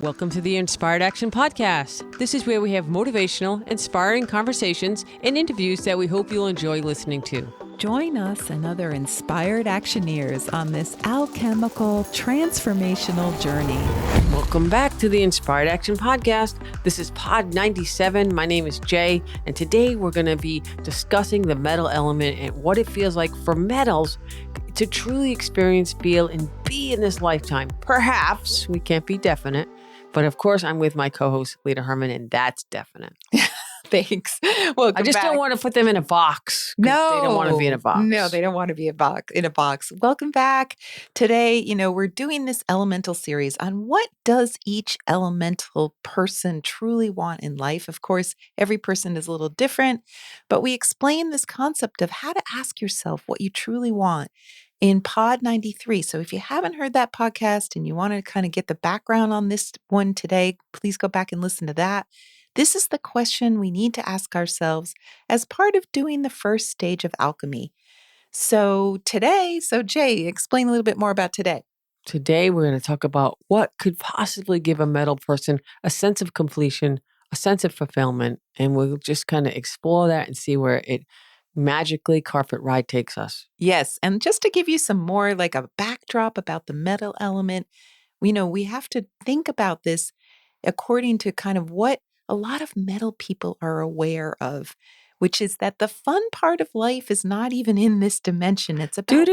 Welcome to the Inspired Action Podcast. This is where we have motivational, inspiring conversations and interviews that we hope you'll enjoy listening to. Join us and other inspired actioneers on this alchemical, transformational journey. Welcome back to the Inspired Action Podcast. This is Pod 97. My name is Jay, and today we're going to be discussing the metal element and what it feels like for metals to truly experience, feel, and be in this lifetime. Perhaps, we can't be definite, but of course I'm with my co-host, Lita Herman, and that's definite. Thanks. Welcome I just back. don't want to put them in a box. No, they don't want to be in a box. No, they don't want to be in a box. Welcome back. Today, we're doing this elemental series on what does each elemental person truly want in life. Of course, every person is a little different, but we explain this concept of how to ask yourself what you truly want in Pod 93. So if you haven't heard that podcast and you want to kind of get the background on this one today, please go back and listen to that. This is the question we need to ask ourselves as part of doing the first stage of alchemy. So Jay, explain a little bit more about today. Today, we're going to talk about what could possibly give a metal person a sense of completion, a sense of fulfillment, and we'll just kind of explore that and see where it magically carpet ride takes us. Yes, and just to give you some more like a backdrop about the metal element, we have to think about this according to kind of what a lot of metal people are aware of, which is that the fun part of life is not even in this dimension. It's about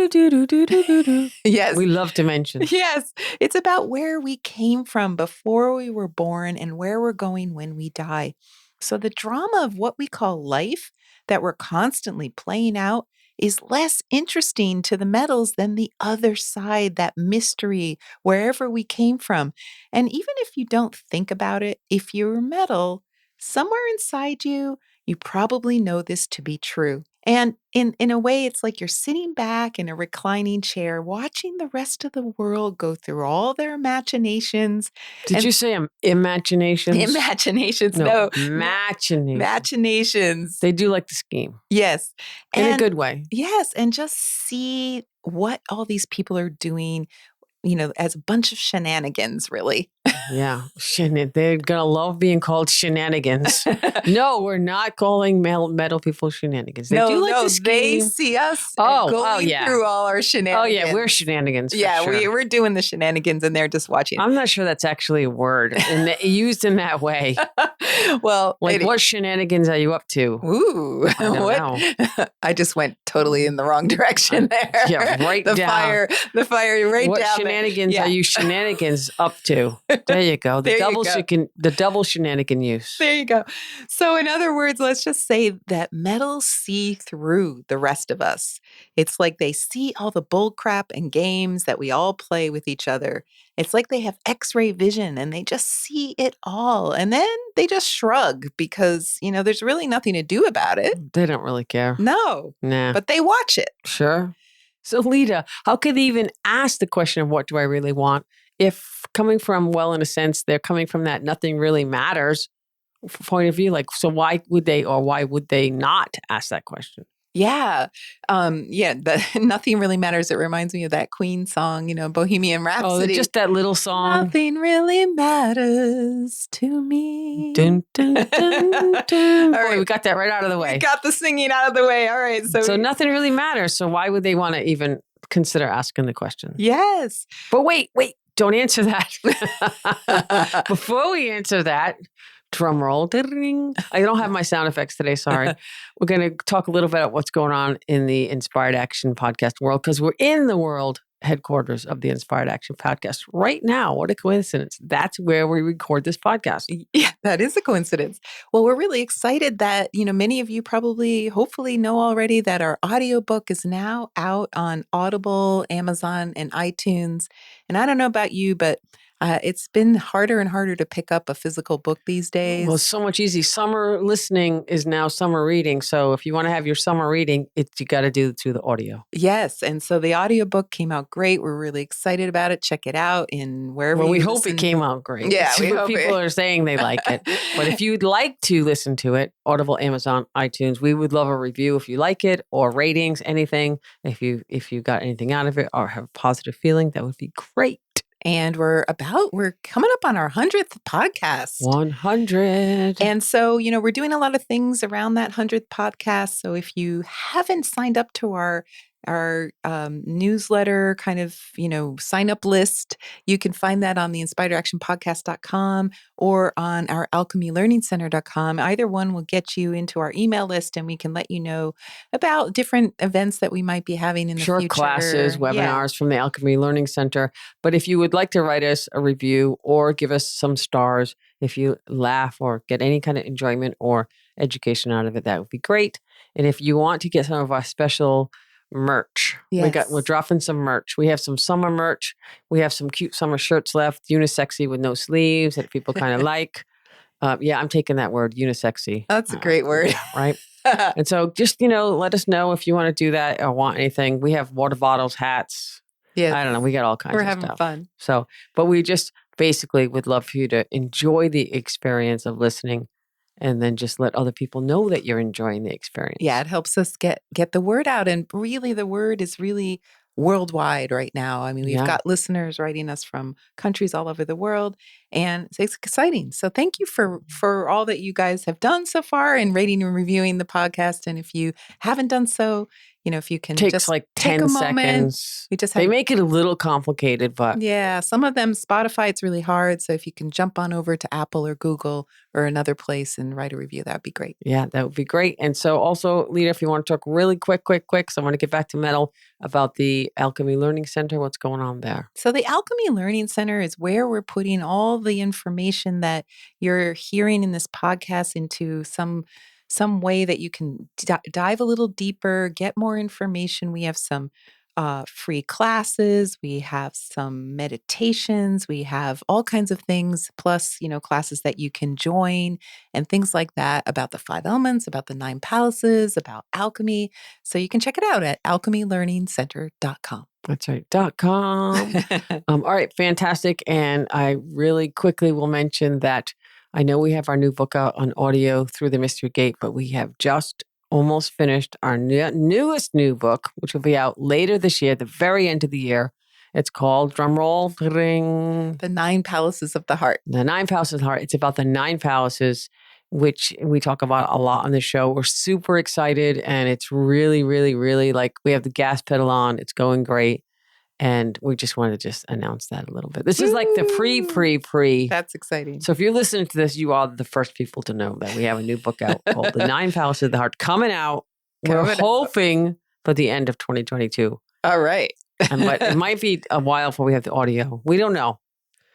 Yes. We love dimensions. Yes. It's about where we came from before we were born and where we're going when we die. So the drama of what we call life that we're constantly playing out is less interesting to the metals than the other side, that mystery, wherever we came from. And even if you don't think about it, if you're metal, somewhere inside you, you probably know this to be true. And in a way, it's like you're sitting back in a reclining chair, watching the rest of the world go through all their machinations. Did you say imaginations? Imaginations, No, no. machinations. Machinations. They do like the scheme. Yes. In a good way. Yes. And just see what all these people are doing, as a bunch of shenanigans, really. Yeah. They're going to love being called shenanigans. No, we're not calling metal people shenanigans. They do like the scheme. They see us going through all our shenanigans. Oh, yeah, we're shenanigans. Yeah, sure. we're doing the shenanigans and they're just watching. I'm not sure that's actually a word used in that way. Well, what shenanigans are you up to? Ooh, I don't know. I just went totally in the wrong direction there. Yeah, right the down. The fire right what down. What shenanigans are you shenanigans up to? There you go. The double shenanigan use. There you go. So in other words, let's just say that metals see through the rest of us. It's like they see all the bull crap and games that we all play with each other. It's like they have X-ray vision and they just see it all. And then they just shrug because, there's really nothing to do about it. They don't really care. No. Nah. But they watch it. Sure. So Lita, how could they even ask the question of what do I really want if coming from, well, in a sense, they're coming from that nothing really matters point of view? Like, so why would they not ask that question? Yeah. Nothing really matters. It reminds me of that Queen song, Bohemian Rhapsody. Oh, just that little song. Nothing really matters to me. Dun, dun, dun, dun. All right. Boy, we got that right out of the way. We got the singing out of the way. All right. So nothing really matters. So why would they want to even consider asking the question? Yes. But wait, don't answer that. Before we answer that, drum roll. Ding. I don't have my sound effects today. Sorry. We're going to talk a little bit about what's going on in the Inspired Action podcast world because we're in the world headquarters of the Inspired Action podcast right now. What a coincidence. That's where we record this podcast. Yeah, that is a coincidence. Well, we're really excited that, many of you probably, hopefully know already that our audiobook is now out on Audible, Amazon, and iTunes. And I don't know about you, but it's been harder and harder to pick up a physical book these days. Well, it's so much easy. Summer listening is now summer reading. So if you want to have your summer reading, you got to do it through the audio. Yes. And so the audiobook came out great. We're really excited about it. Check it out in wherever we listen. hope it came out great. Yeah, people are saying they like it. But if you'd like to listen to it, Audible, Amazon, iTunes, we would love a review if you like it or ratings, anything. If you got anything out of it or have a positive feeling, that would be great. And we're coming up on our 100th podcast. 100. And so, we're doing a lot of things around that 100th podcast. So if you haven't signed up to our newsletter kind of, sign up list, you can find that on the inspiredactionpodcast.com or on our alchemylearningcenter.com. Either one will get you into our email list, and we can let you know about different events that we might be having in the future. Classes, webinars from the Alchemy Learning Center. But if you would like to write us a review or give us some stars, if you laugh or get any kind of enjoyment or education out of it, that would be great. And if you want to get some of our special merch, we're dropping some merch. We have some summer merch. We have some cute summer shirts left, unisexy with no sleeves that people kind of like. I'm taking that word, unisexy. That's a great word. Right? And so just, let us know if you want to do that or want anything. We have water bottles, hats. Yeah, I don't know. We got all kinds of stuff. We're having fun. So, but we just basically would love for you to enjoy the experience of listening, and then just let other people know that you're enjoying the experience. Yeah, it helps us get the word out. And really, the word is really worldwide right now. I mean, we've got listeners writing us from countries all over the world, and it's exciting. So thank you for all that you guys have done so far in rating and reviewing the podcast. And if you haven't done so, if you can takes like 10 seconds. They make it a little complicated, but some of them, Spotify, it's really hard. So if you can jump on over to Apple or Google or another place and write a review, that would be great. Yeah, that would be great. And so also, Lita, if you want to talk really quick, so I want to get back to metal, about the Alchemy Learning Center, what's going on there? So the Alchemy Learning Center is where we're putting all the information that you're hearing in this podcast into some way that you can dive a little deeper, get more information. We have some free classes. We have some meditations. We have all kinds of things, plus, classes that you can join and things like that about the 5 elements, about the 9 palaces, about alchemy. So you can check it out at alchemylearningcenter.com. That's right, .com. All right, fantastic. And I really quickly will mention that I know we have our new book out on audio through the Mystery Gate, but we have just almost finished our newest new book, which will be out later this year, the very end of the year. It's called, drumroll, The 9 Palaces of the Heart. The 9 Palaces of the Heart. It's about the 9 palaces, which we talk about a lot on the show. We're super excited, and it's really, really, really like we have the gas pedal on. It's going great. And we just wanted to just announce that a little bit. This is like the pre. That's exciting. So if you're listening to this, you are the first people to know that we have a new book out called The 9 Palaces of the Heart coming out. We're hoping for the end of 2022. All right. But it might be a while before we have the audio. We don't know.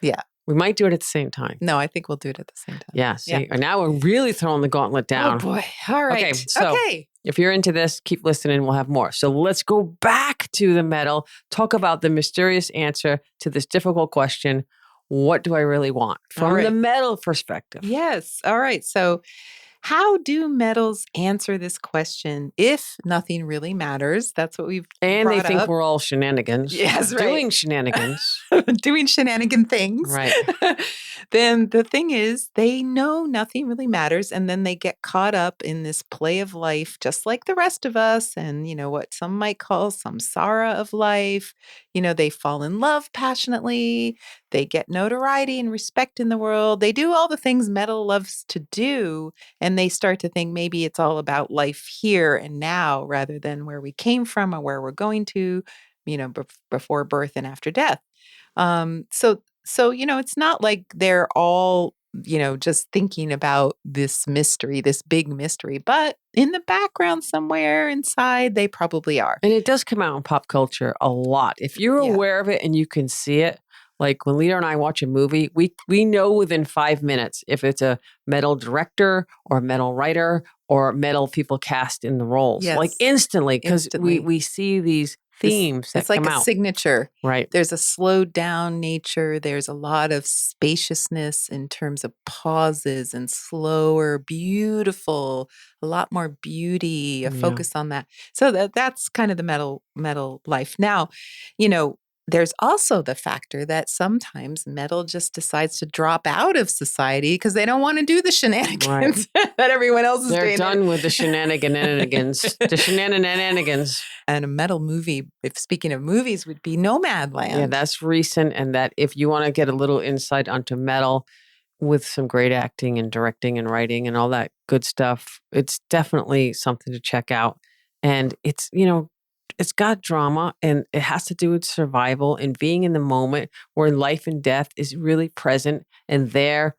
Yeah. We might do it at the same time. No, I think we'll do it at the same time. Yeah. See, and now we're really throwing the gauntlet down. Oh, boy. All right. Okay. So if you're into this, keep listening. We'll have more. So let's go back to the metal, talk about the mysterious answer to this difficult question. What do I really want from the metal perspective? Yes. All right. So how do metals answer this question if nothing really matters? That's what we've And they think up. We're all shenanigans. Yes, right. Doing shenanigans. Doing shenanigan things. Right. Then the thing is, they know nothing really matters. And then they get caught up in this play of life, just like the rest of us. And, what some might call samsara of life. They fall in love passionately. They get notoriety and respect in the world. They do all the things metal loves to do. And they start to think maybe it's all about life here and now rather than where we came from or where we're going to, before birth and after death. So, it's not like they're all, just thinking about this mystery, this big mystery, but in the background somewhere inside, they probably are. And it does come out in pop culture a lot. If you're aware of it and you can see it, like when Lita and I watch a movie, we know within 5 minutes if it's a metal director or a metal writer or metal people cast in the roles. Yes. Like instantly, because we see these themes that come out. It's like a signature. Right. There's a slowed down nature. There's a lot of spaciousness in terms of pauses and slower, beautiful, a lot more beauty, a focus on that. So that's kind of the metal life. Now, there's also the factor that sometimes metal just decides to drop out of society because they don't want to do the shenanigans that everyone else is doing. They're done with the shenanigans. The shenanigans. And a metal movie, if speaking of movies, would be Nomadland. Yeah, that's recent. And that if you want to get a little insight onto metal with some great acting and directing and writing and all that good stuff, it's definitely something to check out. And it's, it's got drama and it has to do with survival and being in the moment where life and death is really present and there.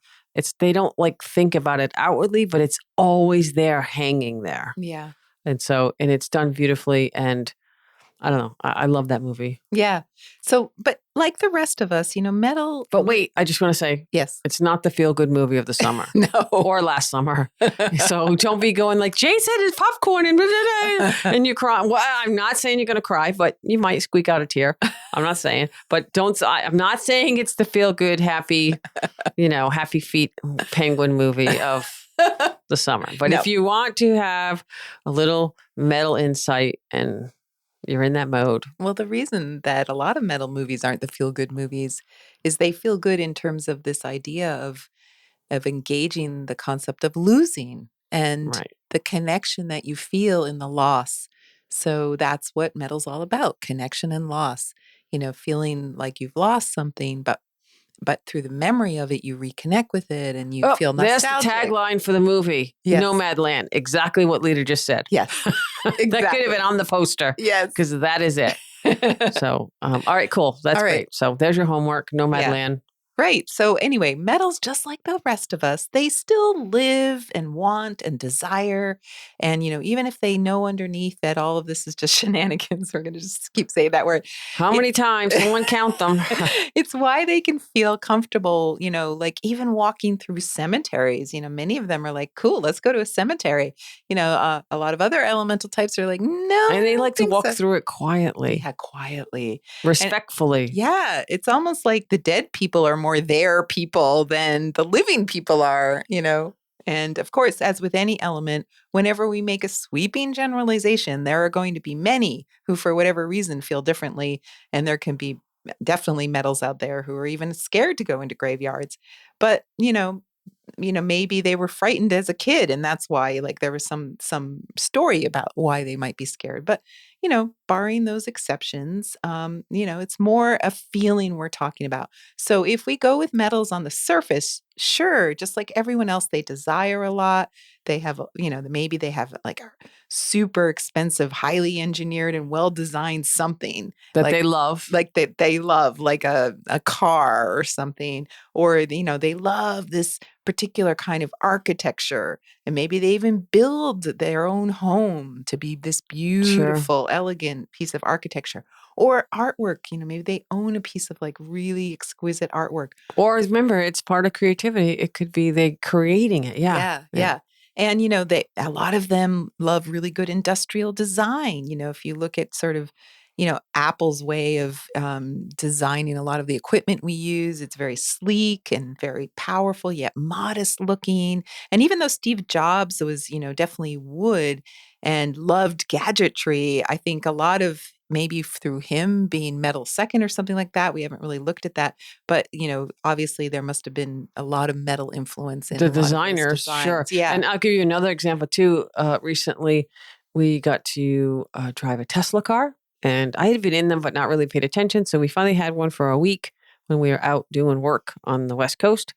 They don't like think about it outwardly, but it's always there, hanging there. Yeah. And it's done beautifully. And I don't know. I love that movie. Yeah. So, but like the rest of us, metal. But wait, I just want to say, yes, it's not the feel-good movie of the summer. No. Or last summer. So don't be going like, Jay said it's popcorn and you cry. Well, I'm not saying you're going to cry, but you might squeak out a tear. I'm not saying. But I'm not saying it's the feel-good, happy, happy feet penguin movie of the summer. But if you want to have a little metal insight and you're in that mode. Well, the reason that a lot of metal movies aren't the feel-good movies is they feel good in terms of this idea of engaging the concept of losing and the connection that you feel in the loss. So that's what metal's all about, connection and loss. Feeling like you've lost something, but through the memory of it, you reconnect with it and you feel nostalgic. That's the tagline for the movie, Nomadland. Exactly what Lita just said. Yes, exactly. That could have been on the poster. Yes. Because that is it. So, all right, cool. That's great. So there's your homework, Nomadland. Right. So anyway, metal's just like the rest of us. They still live and want and desire. And, even if they know underneath that all of this is just shenanigans, we're going to just keep saying that word. How many times? Someone count them. It's why they can feel comfortable, like even walking through cemeteries. Many of them are like, cool, let's go to a cemetery. A lot of other elemental types are like, no. And they like to walk through it quietly. Yeah, quietly. Respectfully. And, it's almost like the dead people are more their people than the living people are, And of course, as with any element, whenever we make a sweeping generalization, there are going to be many who, for whatever reason, feel differently. And there can be definitely metals out there who are even scared to go into graveyards. But, maybe they were frightened as a kid and that's why there was some story about why they might be scared. But, barring those exceptions, it's more a feeling we're talking about. So if we go with metals on the surface, sure, just like everyone else, they desire a lot. They have, maybe they have a super expensive, highly engineered and well-designed something. That they love. They love, like a car or something. Or, they love this particular kind of architecture. And maybe they even build their own home to be this beautiful, elegant piece of architecture. Or artwork, maybe they own a piece of really exquisite artwork. Or remember, it's part of creativity. It could be they creating it. Yeah. And, a lot of them love really good industrial design. If you look at sort of, Apple's way of designing a lot of the equipment we use, it's very sleek and very powerful, yet modest looking. And even though Steve Jobs was, definitely wood and loved gadgetry, I think a lot of maybe through him being metal second or something like that. We haven't really looked at that. But, obviously there must have been a lot of metal influence in the designers. Sure. Yeah. And I'll give you another example too. Recently, we got to drive a Tesla car. And I had been in them, but not really paid attention. So we finally had one for a week when we were out doing work on the West Coast.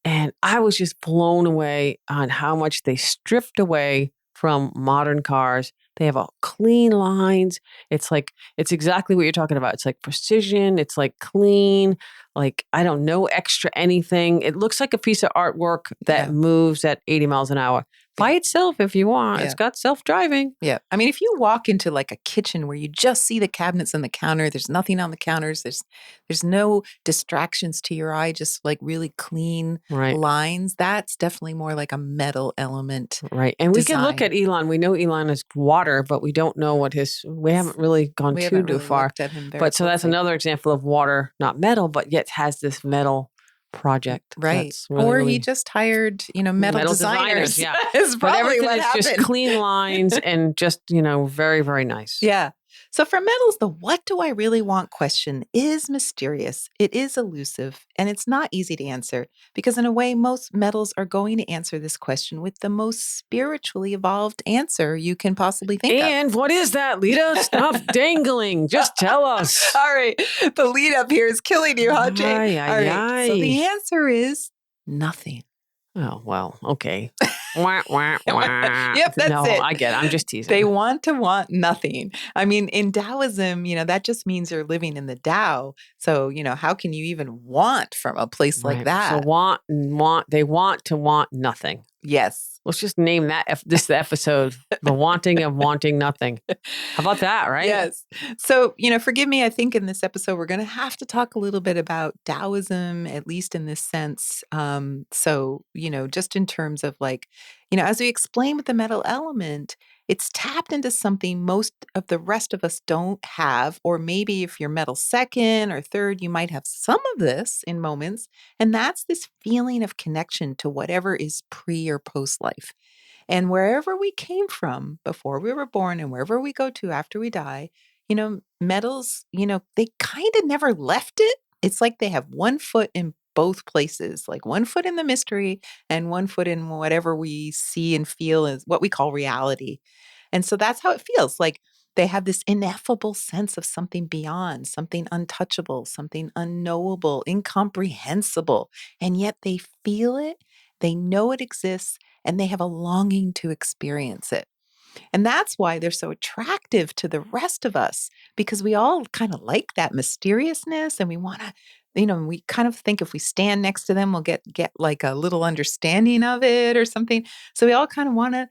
And I was just blown away on how much they stripped away from modern cars. They have clean lines. It's exactly what you're talking about. It's like precision. It's clean. No extra anything. It looks like a piece of artwork that moves at 80 miles an hour. By itself, if you want. Yeah. It's got self-driving. Yeah. I mean, if you walk into a kitchen where you just see the cabinets and the counter, there's nothing on the counters, there's no distractions to your eye, just really clean lines. That's definitely more like a metal element. Right. And we can look at Elon. We know Elon is water, but we don't know we haven't really gone too far. Looked at him very but so that's another example of water, not metal, but yet has this metal project. Right. Or he just hired, metal designers. Yeah. Is but probably everything what is happened. Just clean lines and just, very, very nice. Yeah. So for metals, the what do I really want question is mysterious. It is elusive, and it's not easy to answer because, in a way, most metals are going to answer this question with the most spiritually evolved answer you can possibly think of. And what is that, Lita? Stop dangling. Just tell us. All right. The lead up here is killing you, huh, Jane? Ay, All ay, right. So ay. the answer is nothing. Oh, well, okay. Wah, wah, wah. Yep, that's no, it. I get it. I'm just teasing. They want to want nothing. I mean, in Daoism, that just means you're living in the Tao. So, how can you even want from a place like that? So they want to want nothing. Yes. Let's just name this episode, The Wanting of Wanting Nothing. How about that, right? Yes. So, forgive me, I think in this episode, we're going to have to talk a little bit about Taoism, at least in this sense. So, just in terms of as we explain with the metal element, it's tapped into something most of the rest of us don't have, or maybe if you're metal second or third, you might have some of this in moments. And that's this feeling of connection to whatever is pre or post life. And wherever we came from before we were born and wherever we go to after we die, metals, they kind of never left it. It's like they have one foot in both places, like one foot in the mystery and one foot in whatever we see and feel is what we call reality. And so that's how it feels. Like they have this ineffable sense of something beyond, something untouchable, something unknowable, incomprehensible. And yet they feel it, they know it exists, and they have a longing to experience it. And that's why they're so attractive to the rest of us, because we all kind of like that mysteriousness and we want to, we kind of think if we stand next to them, we'll get like a little understanding of it or something. So we all kind of want to,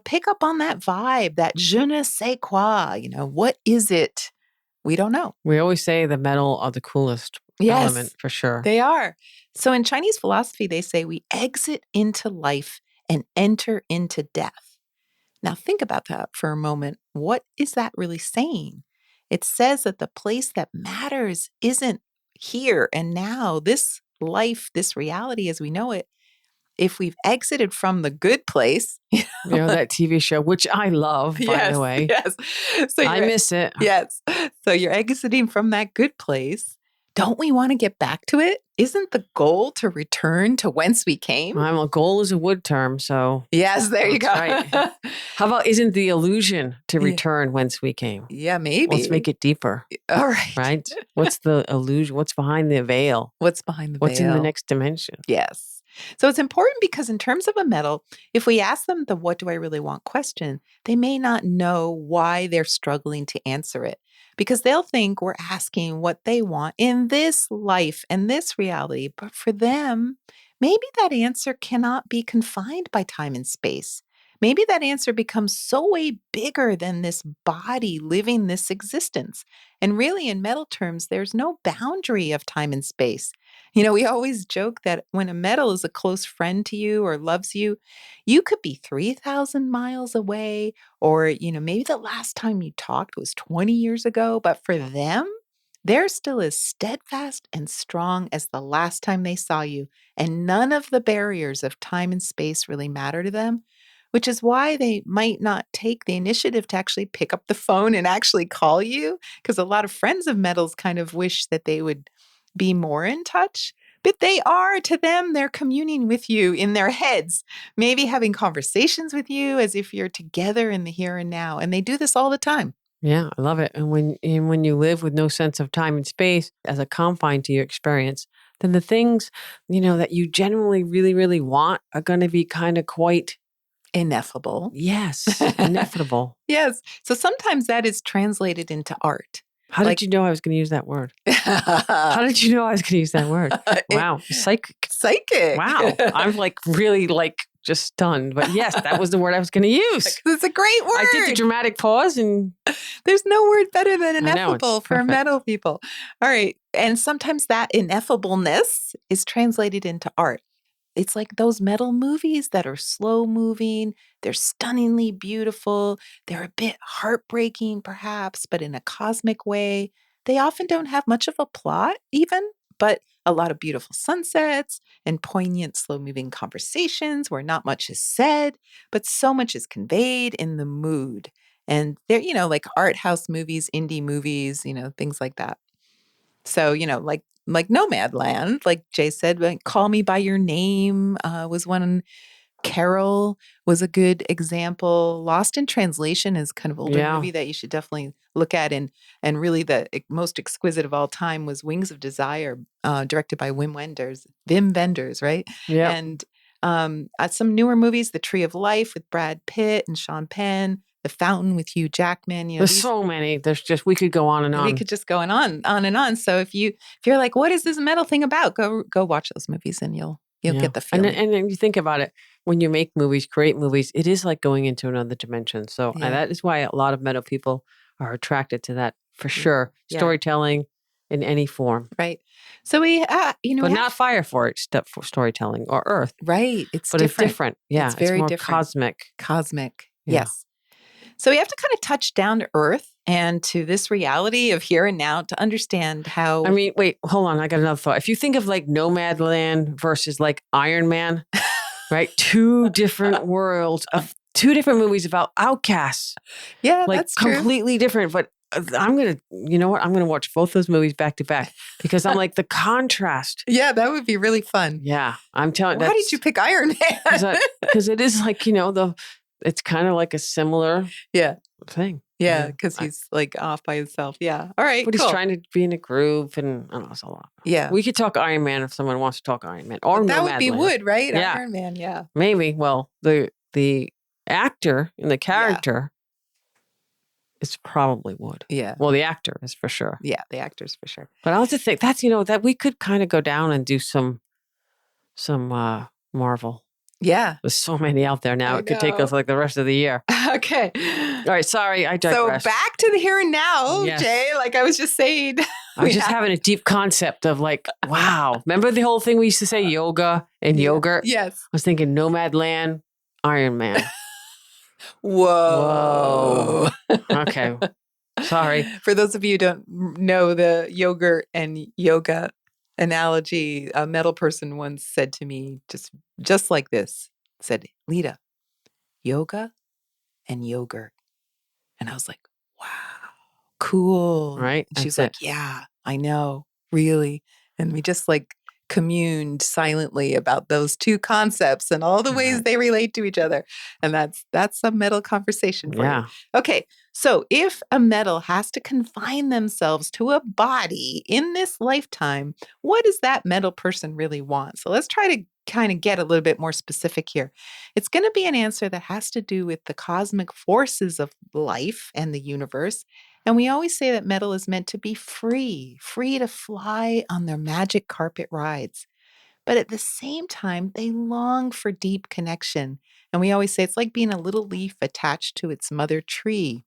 pick up on that vibe, that je ne sais quoi, what is it? We don't know. We always say the metal are the coolest element for sure. They are. So in Chinese philosophy, they say we exit into life and enter into death. Now, think about that for a moment. What is that really saying? It says that the place that matters isn't here and now, this life, this reality as we know it. If we've exited from the good place, that TV show, which I love, by the way. Yes. So I miss it. Yes. So you're exiting from that good place. Don't we want to get back to it? Isn't the goal to return to whence we came? Well, goal is a wood term, so. Yes, there you go. Right. How about isn't the illusion to return whence we came? Yeah, maybe. Let's make it deeper. All right. Right? What's the illusion? What's behind the veil? What's behind the What's veil? in the next dimension? Yes. So it's important because in terms of a metal, if we ask them the what do I really want question, they may not know why they're struggling to answer it because they'll think we're asking what they want in this life and this reality. But for them, maybe that answer cannot be confined by time and space. Maybe that answer becomes so way bigger than this body living this existence. And really, in metal terms, there's no boundary of time and space. We always joke that when a metal is a close friend to you or loves you, you could be 3,000 miles away, or, maybe the last time you talked was 20 years ago. But for them, they're still as steadfast and strong as the last time they saw you. And none of the barriers of time and space really matter to them, which is why they might not take the initiative to actually pick up the phone and actually call you. Because a lot of friends of metals kind of wish that they would be more in touch, but they are to them, they're communing with you in their heads, maybe having conversations with you as if you're together in the here and now. And they do this all the time. Yeah, I love it. And when you live with no sense of time and space as a confine to your experience, then the things, that you genuinely really, really want are going to be kind of quite ineffable. Yes, ineffable. Yes. So sometimes that is translated into art. How did you know I was going to use that word? How did you know I was going to use that word? Wow. Psychic. Wow. I'm really just stunned. But yes, that was the word I was going to use. It's a great word. I did the dramatic pause and... There's no word better than ineffable for perfect. metal people. All right. And sometimes that ineffableness is translated into art. It's like those metal movies that are slow moving. They're stunningly beautiful. They're a bit heartbreaking, perhaps, but in a cosmic way. They often don't have much of a plot, even, but a lot of beautiful sunsets and poignant, slow moving conversations where not much is said, but so much is conveyed in the mood. And they're, like art house movies, indie movies, things like that. So, like Nomadland, like Jay said, like Call Me by Your Name was one. Carol was a good example. Lost in Translation is kind of older movie that you should definitely look at. And really the most exquisite of all time was Wings of Desire, directed by Wim Wenders, right? Yeah. And some newer movies, The Tree of Life with Brad Pitt and Sean Penn, The Fountain with Hugh Jackman. There's so many. We could go on and on. We could just go on and on. So if you're like, what is this metal thing about? Go watch those movies and you'll get the feeling. And then you think about it, when you make movies, create movies, it is like going into another dimension. So that is why a lot of metal people are attracted to that for sure. Yeah. Storytelling in any form. Right. So we, but not fire for it, for storytelling or earth. Right. It's different. Yeah. It's very more different. Cosmic. Yeah. Yes. So we have to kind of touch down to earth and to this reality of here and now to understand how. I mean, wait, hold on. I got another thought. If you think of like Nomadland versus like Iron Man, right? Two different worlds of two different movies about outcasts. Yeah, like that's true. Completely different. But I'm going to, you know what? I'm going to watch both those movies back to back because I'm like the contrast. Yeah, that would be really fun. Yeah. I'm telling you. Why did you pick Iron Man? Because it is like, it's kind of like a similar thing. Yeah, because he's like off by himself. Yeah. All right. But he's trying to be in a groove and I don't know, it's a lot. Yeah. We could talk Iron Man if someone wants to talk Iron Man. Or that Nomadland. would be Wood, right? Yeah. Iron Man, yeah. Maybe. Well, the actor and the character is probably Wood. Yeah. Well, the actor is for sure. Yeah, the actor's for sure. But I also think that's, that we could kind of go down and do some Marvel. Yeah. There's so many out there now. It could take us like the rest of the year. Okay. All right. Sorry, I digress. So back to the here and now, Jay, like I was just saying. I was just having a deep concept of like, wow. Remember the whole thing we used to say, yoga and yogurt? Yes. I was thinking Nomadland, Iron Man. Whoa. Okay. Sorry. For those of you who don't know the yogurt and yoga analogy, a metal person once said to me, just like this, said, Lita, yoga and yogurt. And I was like, wow, cool. Right. And she's like, yeah, I know, really. And we just like communed silently about those two concepts and all the ways they relate to each other. And that's a metal conversation for you. Okay. So if a metal has to confine themselves to a body in this lifetime, what does that metal person really want? So let's try to kind of get a little bit more specific here. It's going to be an answer that has to do with the cosmic forces of life and the universe. And we always say that metal is meant to be free to fly on their magic carpet rides. But at the same time, they long for deep connection. And we always say it's like being a little leaf attached to its mother tree.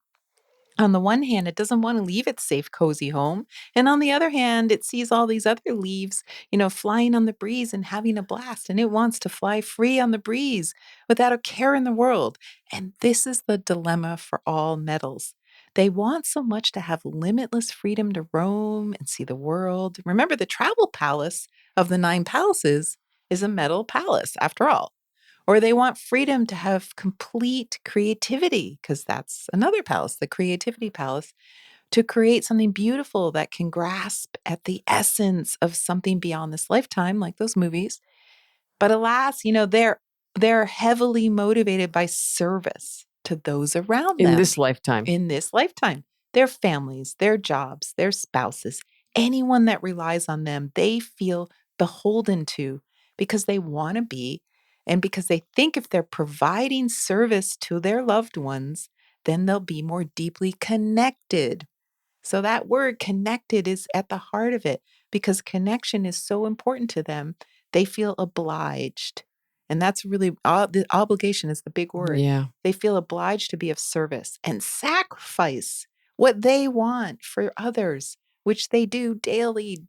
On the one hand, it doesn't want to leave its safe, cozy home. And on the other hand, it sees all these other leaves, flying on the breeze and having a blast. And it wants to fly free on the breeze without a care in the world. And this is the dilemma for all metals. They want so much to have limitless freedom to roam and see the world. Remember, the travel palace of the 9 palaces is a metal palace, after all. Or they want freedom to have complete creativity, because that's another palace, the creativity palace, to create something beautiful that can grasp at the essence of something beyond this lifetime, like those movies. But alas, they're heavily motivated by service to those around them. In this lifetime. Their families, their jobs, their spouses, anyone that relies on them, they feel beholden to because they want to be. And because they think if they're providing service to their loved ones, then they'll be more deeply connected. So that word connected is at the heart of it because connection is so important to them. They feel obliged. And that's really, the obligation is the big word. Yeah. They feel obliged to be of service and sacrifice what they want for others, which they do daily,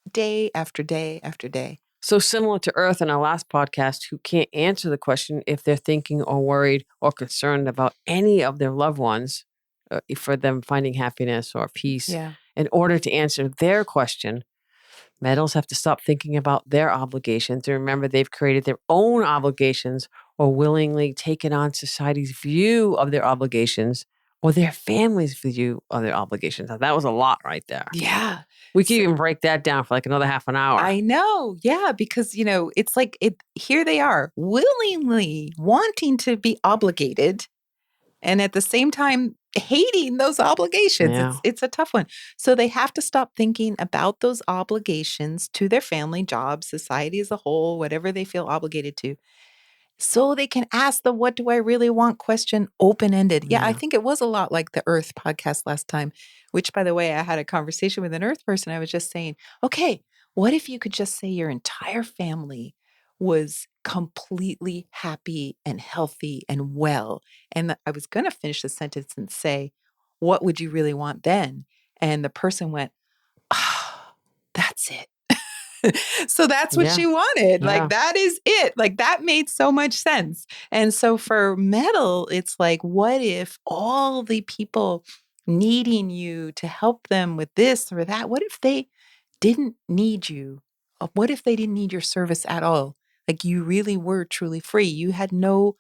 day after day after day. So similar to Earth in our last podcast, who can't answer the question if they're thinking or worried or concerned about any of their loved ones for them finding happiness or peace. Yeah. In order to answer their question, metals have to stop thinking about their obligations and remember they've created their own obligations or willingly taken on society's view of their obligations or their families view other obligations. Now, that was a lot right there. Yeah. We could even break that down for like another half an hour. I know. Yeah. Because, it's like here they are willingly wanting to be obligated and at the same time hating those obligations. Yeah. It's a tough one. So they have to stop thinking about those obligations to their family, job, society as a whole, whatever they feel obligated to. So they can ask the what do I really want question open-ended. Yeah, I Yeah. think it was a lot like the Earth podcast last time, which by the way, I had a conversation with an Earth person. I was just saying, okay, what if you could just say your entire family was completely happy and healthy and well? And I was going to finish the sentence and say, what would you really want then? And the person went, ah, that's it. So that's what Yeah. she wanted. Yeah. Like, that is it. Like, that made so much sense. And so for metal, it's like, what if all the people needing you to help them with this or that, what if they didn't need you? What if they didn't need your service at all? Like, you really were truly free. You had no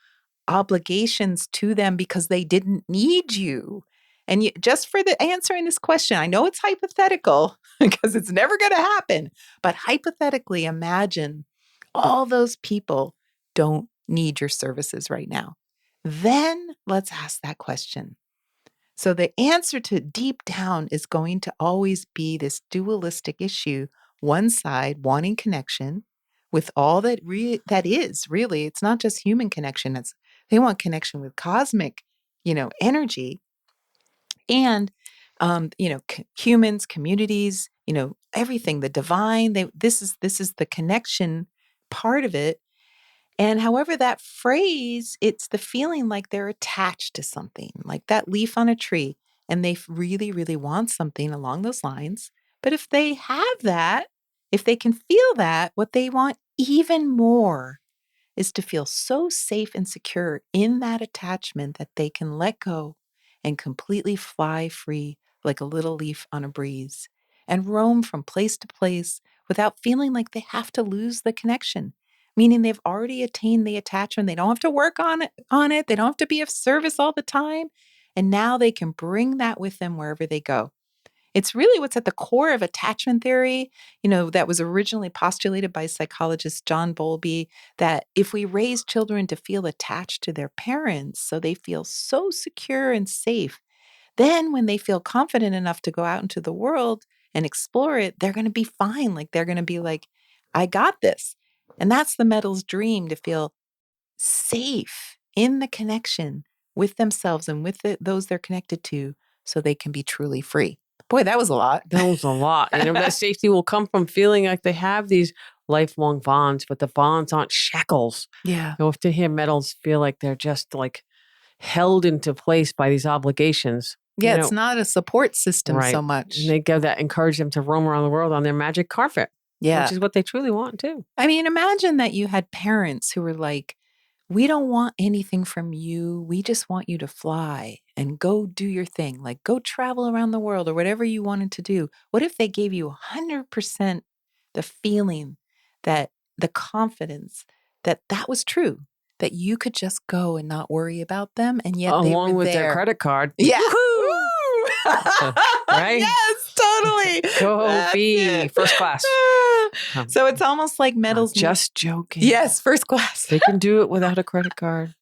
obligations to them because they didn't need you. And just for the answering this question, I know it's hypothetical because it's never going to happen, but hypothetically, imagine all those people don't need your services right now. Then let's ask that question. So the answer to deep down is going to always be this dualistic issue. One side wanting connection with all that that is really, it's not just human connection. They want connection with cosmic, energy and, humans, communities, everything, the divine. This is the connection part of it. And however that phrase, it's the feeling like they're attached to something, like that leaf on a tree, and they really, really want something along those lines. But if they have that, if they can feel that, what they want even more is to feel so safe and secure in that attachment that they can let go and completely fly free like a little leaf on a breeze and roam from place to place without feeling like they have to lose the connection, meaning they've already attained the attachment. They don't have to work on it. They don't have to be of service all the time. And now they can bring that with them wherever they go. It's really what's at the core of attachment theory, that was originally postulated by psychologist John Bowlby, that if we raise children to feel attached to their parents so they feel so secure and safe, then when they feel confident enough to go out into the world and explore it, they're going to be fine. Like they're going to be like, I got this. And that's the metal's dream, to feel safe in the connection with themselves and with those they're connected to so they can be truly free. Boy, that was a lot. That was a lot. That safety will come from feeling like they have these lifelong bonds, but the bonds aren't shackles. Yeah. You often hear metals feel like they're just like held into place by these obligations. Yeah, it's not a support system right. so much. And they encourage them to roam around the world on their magic carpet. Yeah. Which is what they truly want too. I mean, imagine that you had parents who were like, we don't want anything from you. We just want you to fly and go do your thing, like go travel around the world or whatever you wanted to do. What if they gave you 100% the feeling, that the confidence that was true, that you could just go and not worry about them, and yet they were along with there. their credit card. Yeah. Right? Yes, totally. Go be first class. So it's almost like metals. Just joking. Yes, first class. They can do it without a credit card.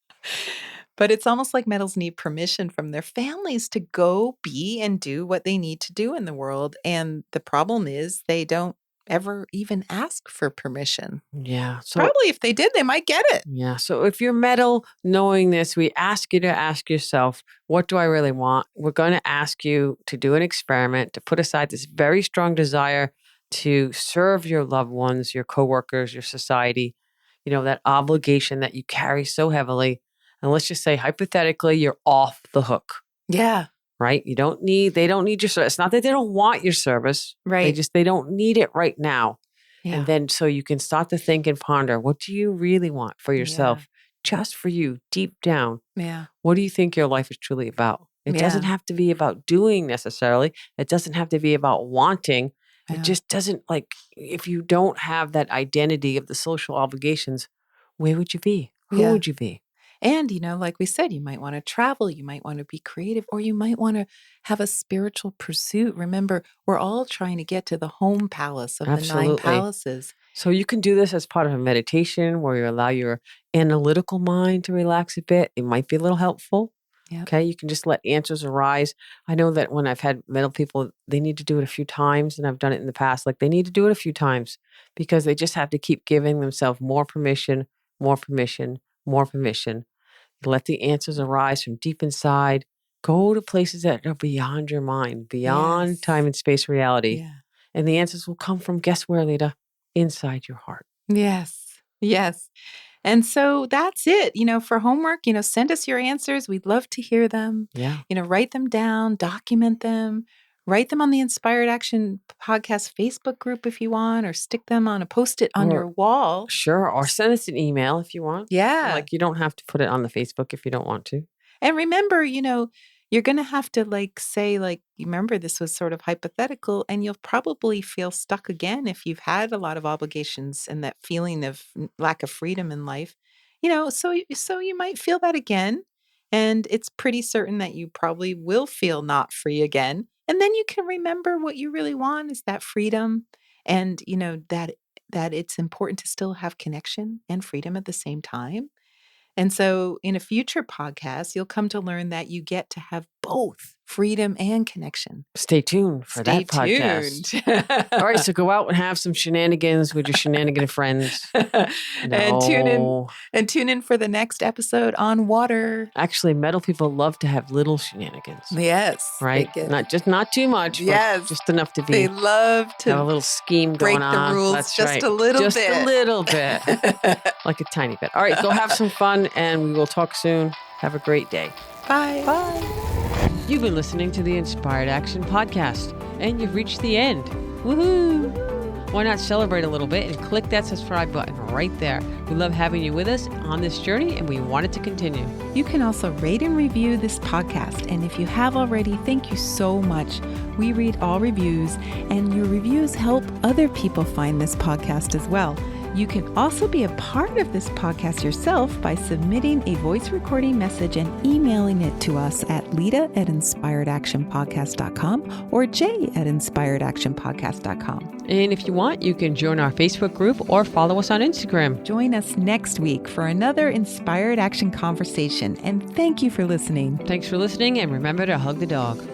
But it's almost like metals need permission from their families to go be and do what they need to do in the world. And the problem is they don't ever even ask for permission. Yeah. So probably if they did, they might get it. Yeah. So if you're metal, knowing this, we ask you to ask yourself, what do I really want? We're going to ask you to do an experiment, to put aside this very strong desire to serve your loved ones, your coworkers, your society, that obligation that you carry so heavily. And let's just say, hypothetically, you're off the hook. Yeah. Right? They don't need your service. It's not that they don't want your service. Right. They don't need it right now. Yeah. And then so you can start to think and ponder, what do you really want for yourself? Just for you, deep down. Yeah. What do you think your life is truly about? It doesn't have to be about doing necessarily. It doesn't have to be about wanting. It just doesn't, if you don't have that identity of the social obligations, where would you be? Who would you be? And, like we said, you might want to travel, you might want to be creative, or you might want to have a spiritual pursuit. Remember, we're all trying to get to the home palace of the 9 Absolutely. palaces. So you can do this as part of a meditation where you allow your analytical mind to relax a bit. It might be a little helpful. Yep. Okay. You can just let answers arise. I know that when I've had mental people, they need to do it a few times, and I've done it in the past. Like, they need to do it a few times because they just have to keep giving themselves more permission, more permission, more permission. Let the answers arise from deep inside. Go to places that are beyond your mind, beyond Yes. time and space reality. Yeah. And the answers will come from, guess where, Lita? Inside your heart. Yes. Yes. And so that's it. For homework, send us your answers. We'd love to hear them. Yeah. Write them down, document them, write them on the Inspired Action Podcast Facebook group if you want, or stick them on a Post-it on your wall. Sure. Or send us an email if you want. Yeah. Like, you don't have to put it on the Facebook if you don't want to. And remember, you're going to have to say, remember, this was sort of hypothetical, and you'll probably feel stuck again if you've had a lot of obligations and that feeling of lack of freedom in life. So you might feel that again, and it's pretty certain that you probably will feel not free again. And then you can remember what you really want is that freedom, and that it's important to still have connection and freedom at the same time. And so in a future podcast, you'll come to learn that you get to have both freedom and connection. Stay tuned for that podcast. All right, so go out and have some shenanigans with your shenanigan friends. And tune in for the next episode on water. Actually, metal people love to have little shenanigans. Yes. Right? Not too much. Yes. But just enough to They love to have a little scheme break going on. the rules. That's just right. a little just bit. Just a little bit. Like a tiny bit. All right, go have some fun, and we will talk soon. Have a great day. Bye. Bye. You've been listening to the Inspired Action Podcast, and you've reached the end. Woohoo! Why not celebrate a little bit and click that subscribe button right there? We love having you with us on this journey, and we want it to continue. You can also rate and review this podcast. And if you have already, thank you so much. We read all reviews, and your reviews help other people find this podcast as well. You can also be a part of this podcast yourself by submitting a voice recording message and emailing it to us at lita@inspiredactionpodcast.com or jay@inspiredactionpodcast.com. And if you want, you can join our Facebook group or follow us on Instagram. Join us next week for another Inspired Action conversation. And thank you for listening. Thanks for listening, and remember to hug the dog.